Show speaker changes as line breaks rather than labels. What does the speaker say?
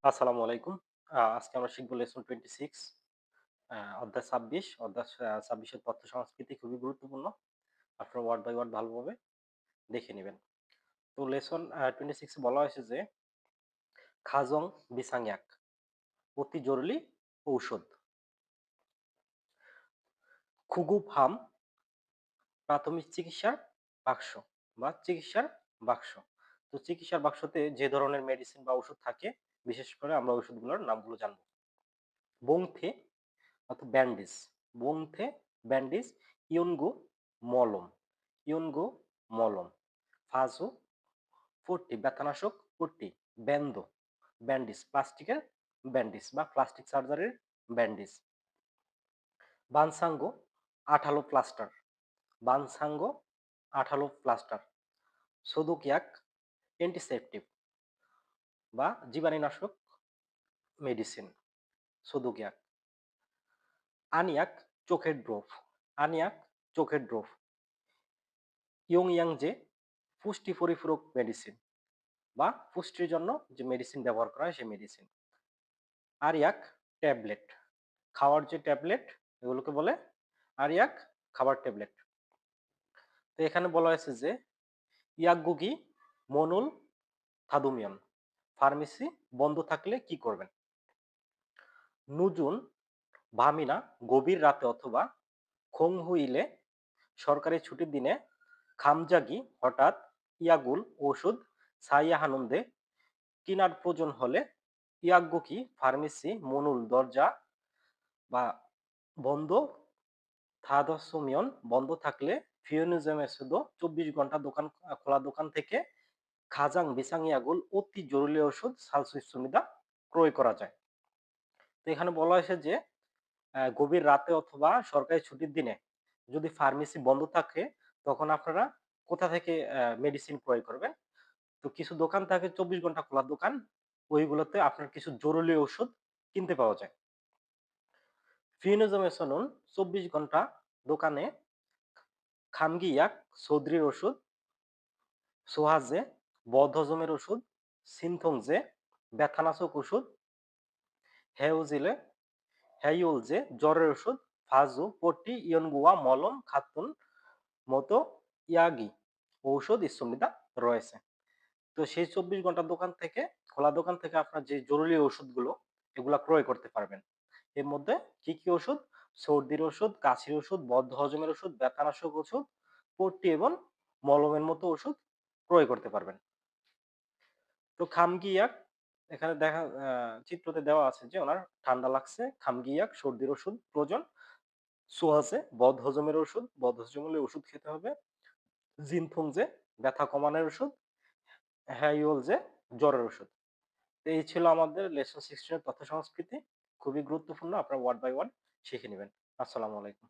আসসালামু আলাইকুম। আজকে আমরা শিখব লেসন 26 অধ্যায় ২৬ অধ্যায় ২৬ এর তথ্য সংস্কৃতি খুবই গুরুত্বপূর্ণ। আপনারা ওয়ার্ড বাই ওয়ার্ড ভালোভাবে দেখে নিবেন। তো লেসন 26 এ বলা হয়েছে যে খাজং বিসাংয়াক অতি জরুরি ঔষধ। খুগুফহাম প্রাথমিক চিকিৎসার বাক্স বা চিকিৎসার বাক্স। তো চিকিৎসার বাক্সতে যে ধরনের মেডিসিন বা ওষুধ থাকে, বিশেষ করে আমরা ওষুধগুলোর নামগুলো জানব। বংথে অর্থাৎ ব্যান্ডেজ, বংথে ব্যান্ডেজ, ইয়নগো মলম, ইয়নগো মলম, ফাজো পট্টি ব্যথানাশক পট্টি, ব্যান্ডো ব্যান্ডেজ প্লাস্টিকের ব্যান্ডেজ বা প্লাস্টিক সার্জারির ব্যান্ডেজ, বানসাঙ্গো আঠালো প্লাস্টার, বানসাঙ্গো আঠালো প্লাস্টার, সোদোকিয়াক অ্যান্টিসেপটিভ বা জীবাণুনাশক মেডিসিন, সোদোকিয়াক, আনিয়াক চোখের ড্রপ, আনিয়াক চোখের ড্রপ, ইয়ংয়াংজে পুষ্টি পরিপূরক মেডিসিন বা পুষ্টির জন্য যে মেডিসিন ব্যবহার করা হয় সেই মেডিসিন। আরিয়াক ট্যাবলেট, খাওয়ার যে ট্যাবলেট এগুলোকে বলে আরিয়াক খাবার ট্যাবলেট। তো এখানে বলা হয়েছে যে ইয়াকগুগি মনুল থাদুমিয়ন, ফার্মেসি বন্ধ থাকলে কি করবেন? নুজুন ভামিনা গভীর রাতে অথবা খোংহুইলে সরকারি ছুটির দিনে খামজাগি হঠাৎ ইয়াগুল ওষুধ সাইয়া হানুন্দে কিনার প্রয়োজন হলে ইয়াগ্গুকি ফার্মেসি মনুল দরজা বা বন্ধ থাদসমিয়ন বন্ধ থাকলে ফিওনিজমেসুদো ২৪ ঘন্টা দোকান খোলা দোকান থেকে খাজাং বিসাং ইয়াগুল অতি জরুরি ওষুধ সালসুইসুমিদা ক্রয় করা যায়। তো এখানে বলা হয়েছে যে গভীর রাতে অথবা সরকারি ছুটির দিনে যদি ফার্মেসি বন্ধ থাকে তখন আপনারা কোথা থেকে মেডিসিন ক্রয় করবেন? তো কিছু দোকান থাকে ২৪ ঘন্টা খোলা দোকান, ওইগুলোতে আপনার কিছু জরুরি ওষুধ কিনতে পাওয়া যায়। ফিনোজোমেসোনুন ২৪ ঘন্টা দোকানে খামগিয়াক সর্দির ওষুধ, সোহাজে বদহজমের ওষুধ, সিনথোংজে ব্যথানাশক ওষুধ, হেওজিলে হেইওলজে জ্বরের ওষুধ, ফাজু পট্টি ইয়নগুয়া মলম খাতুন মতো ইয়াগি ঔষধ ইসুমিদা রয়েছে। তো সেই ২৪ ঘন্টার দোকান থেকে খোলা দোকান থেকে আপনার যে জরুরি ওষুধগুলো এগুলা ক্রয় করতে পারবেন। এর মধ্যে কি, কি ওষুধ? সর্দির ওষুধ, কাশির ওষুধ, বদহজমের ওষুধ, ব্যথানাশক ওষুধ, পট্টি এবং মলমের মতো ওষুধ ক্রয় করতে পারবেন। তো খামগিয়াক এখানে দেখা চিত্রতে দেওয়া আছে যে উনার ঠান্ডা লাগছে, খামগিয়াক সর্দির ওষুধ প্রয়োজন। সোয়াসে বদহজমের ওষুধ, বদহজম হলে ওষুধ খেতে হবে। জিনফুংজে ব্যথা কমানোর ওষুধ, হ্যাইওলজে জ্বরের ওষুধ। তো এই ছিল আমাদের লেসন 16 এর তথ্য সংস্কৃতি। খুবই গুরুত্বপূর্ণ। আপনারা ওয়ার্ড বাই ওয়ার্ড শিখে নিবেন। আসসালামু আলাইকুম।